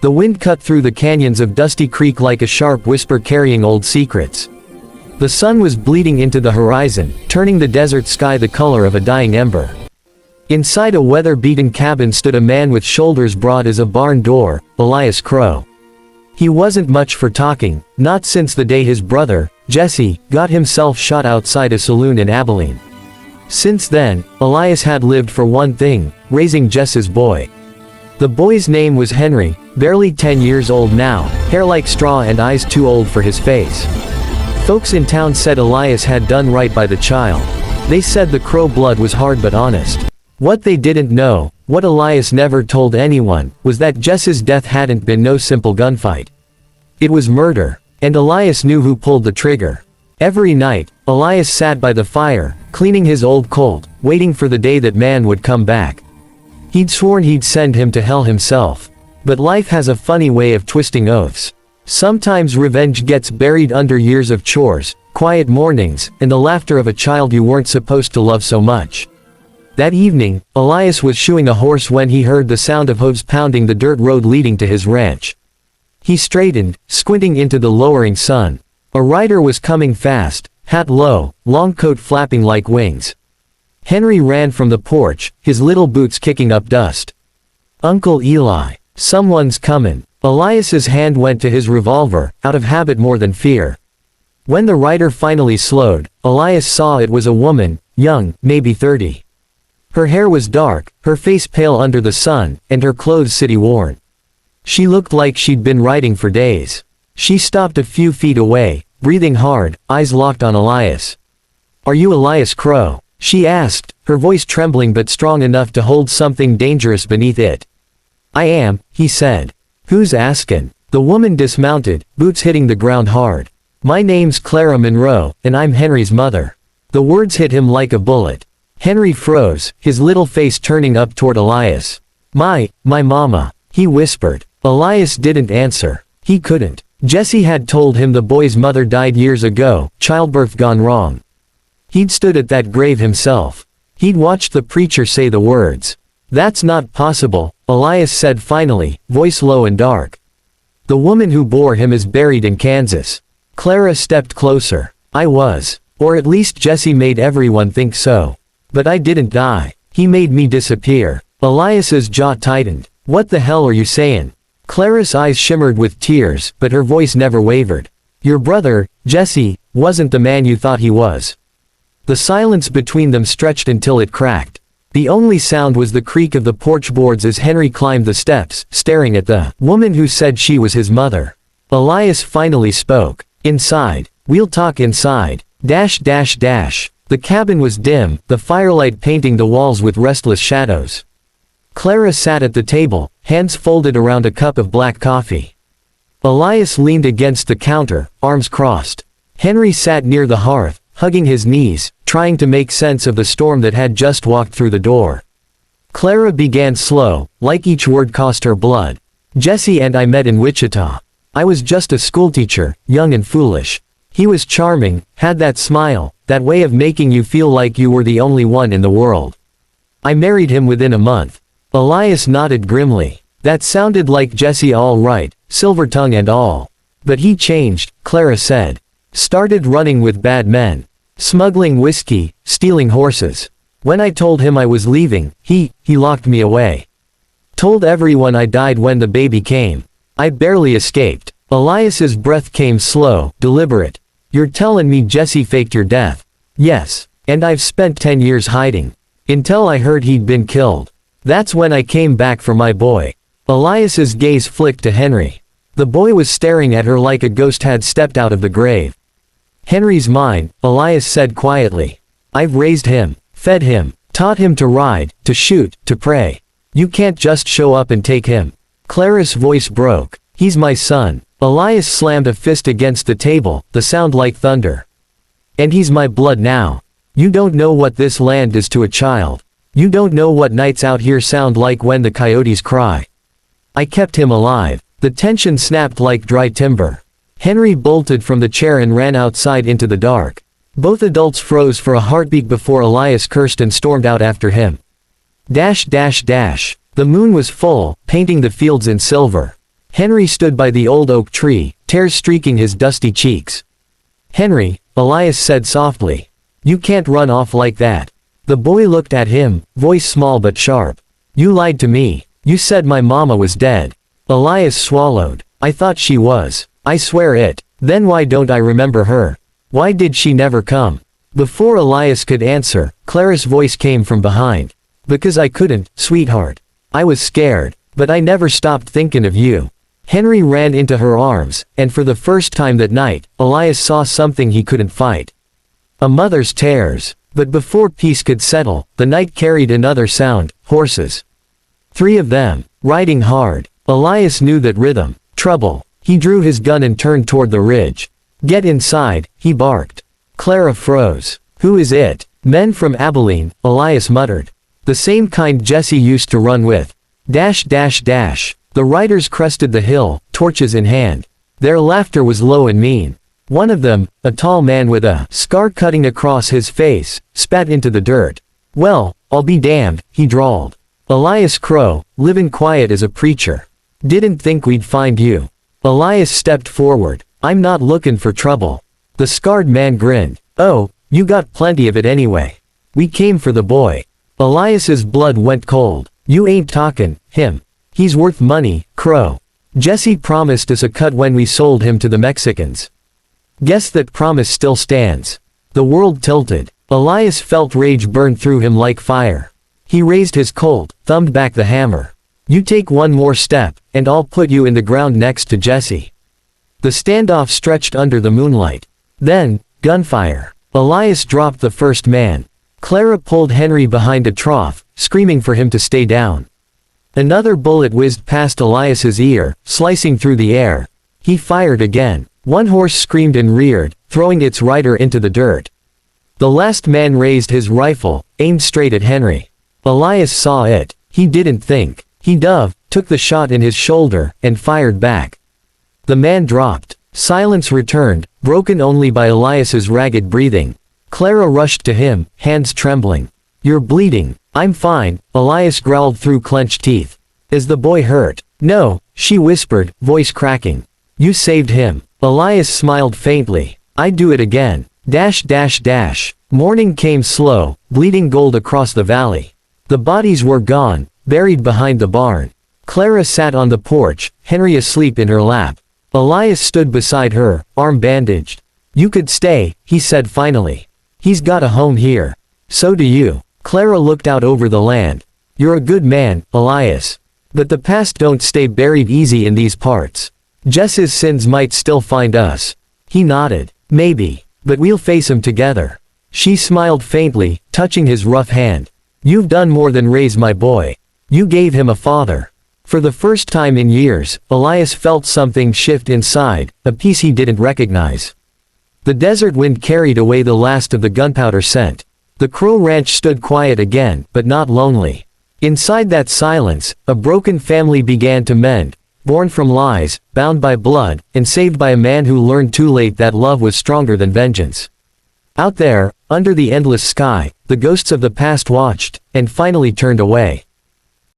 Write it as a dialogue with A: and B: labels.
A: The wind cut through the canyons of Dusty Creek like a sharp whisper carrying old secrets. The sun was bleeding into the horizon, turning the desert sky the color of a dying ember. Inside a weather-beaten cabin stood a man with shoulders broad as a barn door, Elias Crowe. He wasn't much for talking, not since the day his brother, Jesse, got himself shot outside a saloon in Abilene. Since then, Elias had lived for one thing: raising Jess's boy. The boy's name was Henry, barely 10 years old now, hair like straw and eyes too old for his face. Folks in town said Elias had done right by the child. They said the Crowe blood was hard but honest. What they didn't know, what Elias never told anyone, was that Jess's death hadn't been no simple gunfight. It was murder, and Elias knew who pulled the trigger. Every night, Elias sat by the fire, cleaning his old Colt, waiting for the day that man would come back. He'd sworn he'd send him to hell himself. But life has a funny way of twisting oaths. Sometimes revenge gets buried under years of chores, quiet mornings, and the laughter of a child you weren't supposed to love so much. That evening, Elias was shoeing a horse when he heard the sound of hooves pounding the dirt road leading to his ranch. He straightened, squinting into the lowering sun. A rider was coming fast, hat low, long coat flapping like wings. Henry ran from the porch, his little boots kicking up dust. "Uncle Eli, someone's comin'." Elias's hand went to his revolver, out of habit more than fear. When the rider finally slowed, Elias saw it was a woman, young, maybe 30. Her hair was dark, her face pale under the sun, and her clothes city-worn. She looked like she'd been riding for days. She stopped a few feet away, breathing hard, eyes locked on Elias. "Are you Elias Crowe?" she asked, her voice trembling but strong enough to hold something dangerous beneath it. "I am," he said. "Who's askin'?" The woman dismounted, boots hitting the ground hard. "My name's Clara Monroe, and I'm Henry's mother." The words hit him like a bullet. Henry froze, his little face turning up toward Elias. My mama," he whispered. Elias didn't answer. He couldn't. Jesse had told him the boy's mother died years ago, childbirth gone wrong. He'd stood at that grave himself. He'd watched the preacher say the words. "That's not possible," Elias said finally, voice low and dark. "The woman who bore him is buried in Kansas." Clara stepped closer. "I was. Or at least Jesse made everyone think so. But I didn't die. He made me disappear." Elias's jaw tightened. "What the hell are you saying?" Clara's eyes shimmered with tears, but her voice never wavered. "Your brother, Jesse, wasn't the man you thought he was." The silence between them stretched until it cracked. The only sound was the creak of the porch boards as Henry climbed the steps, staring at the woman who said she was his mother. Elias finally spoke. "Inside. We'll talk inside. The cabin was dim, the firelight painting the walls with restless shadows. Clara sat at the table, hands folded around a cup of black coffee. Elias leaned against the counter, arms crossed. Henry sat near the hearth, hugging his knees, trying to make sense of the storm that had just walked through the door. Clara began slow, like each word cost her blood. "Jesse and I met in Wichita. I was just a schoolteacher, young and foolish. He was charming, had that smile, that way of making you feel like you were the only one in the world. I married him within a month." Elias nodded grimly. "That sounded like Jesse all right, silver tongue and all. But he changed," Clara said. "Started running with bad men. Smuggling whiskey, stealing horses. When I told him I was leaving, he locked me away. Told everyone I died when the baby came. I barely escaped." Elias's breath came slow, deliberate. "You're telling me Jesse faked your death?" "Yes. And I've spent 10 years hiding. Until I heard he'd been killed. That's when I came back for my boy." Elias's gaze flicked to Henry. The boy was staring at her like a ghost had stepped out of the grave. "Henry's mine," Elias said quietly. "I've raised him, fed him, taught him to ride, to shoot, to pray. You can't just show up and take him." Clara's voice broke. "He's my son." Elias slammed a fist against the table, the sound like thunder. "And he's my blood now. You don't know what this land is to a child. You don't know what nights out here sound like when the coyotes cry. I kept him alive." The tension snapped like dry timber. Henry bolted from the chair and ran outside into the dark. Both adults froze for a heartbeat before Elias cursed and stormed out after him. The moon was full, painting the fields in silver. Henry stood by the old oak tree, tears streaking his dusty cheeks. "Henry," Elias said softly. "You can't run off like that." The boy looked at him, voice small but sharp. "You lied to me. You said my mama was dead." Elias swallowed. "I thought she was. I swear it. Then why don't I remember her? Why did she never come?" Before Elias could answer, Clara's voice came from behind. "Because I couldn't, sweetheart. I was scared, but I never stopped thinking of you." Henry ran into her arms, and for the first time that night, Elias saw something he couldn't fight. A mother's tears. But before peace could settle, the night carried another sound: horses. 3 of them, riding hard. Elias knew that rhythm. Trouble. He drew his gun and turned toward the ridge. "Get inside," he barked. Clara froze. "Who is it?" "Men from Abilene," Elias muttered. "The same kind Jesse used to run with. Dash dash dash." The riders crested the hill, torches in hand. Their laughter was low and mean. One of them, a tall man with a scar cutting across his face, spat into the dirt. "Well, I'll be damned," he drawled. "Elias Crowe, livin' quiet as a preacher. Didn't think we'd find you." Elias stepped forward. "I'm not looking for trouble." The scarred man grinned. "Oh, you got plenty of it anyway. We came for the boy." Elias's blood went cold. "You ain't talkin' him. He's worth money, Crowe. Jesse promised us a cut when we sold him to the Mexicans. Guess that promise still stands." The world tilted. Elias felt rage burn through him like fire. He raised his Colt, thumbed back the hammer. "You take one more step, and I'll put you in the ground next to Jesse." The standoff stretched under the moonlight. Then, gunfire. Elias dropped the first man. Clara pulled Henry behind a trough, screaming for him to stay down. Another bullet whizzed past Elias's ear, slicing through the air. He fired again. One horse screamed and reared, throwing its rider into the dirt. The last man raised his rifle, aimed straight at Henry. Elias saw it. He didn't think. He dove, took the shot in his shoulder, and fired back. The man dropped. Silence returned, broken only by Elias's ragged breathing. Clara rushed to him, hands trembling. "You're bleeding." "I'm fine," Elias growled through clenched teeth. "Is the boy hurt?" "No," she whispered, voice cracking. "You saved him." Elias smiled faintly. "I'd do it again." Dash dash dash. Morning came slow, bleeding gold across the valley. The bodies were gone, buried behind the barn. Clara sat on the porch, Henry asleep in her lap. Elias stood beside her, arm bandaged. "You could stay," he said finally. "He's got a home here. So do you." Clara looked out over the land. "You're a good man, Elias. But the past don't stay buried easy in these parts. Jess's sins might still find us." He nodded. "Maybe. But we'll face 'em together." She smiled faintly, touching his rough hand. "You've done more than raise my boy. You gave him a father." For the first time in years, Elias felt something shift inside, a peace he didn't recognize. The desert wind carried away the last of the gunpowder scent. The Crowe ranch stood quiet again, but not lonely. Inside that silence, a broken family began to mend, born from lies, bound by blood, and saved by a man who learned too late that love was stronger than vengeance. Out there, under the endless sky, the ghosts of the past watched, and finally turned away.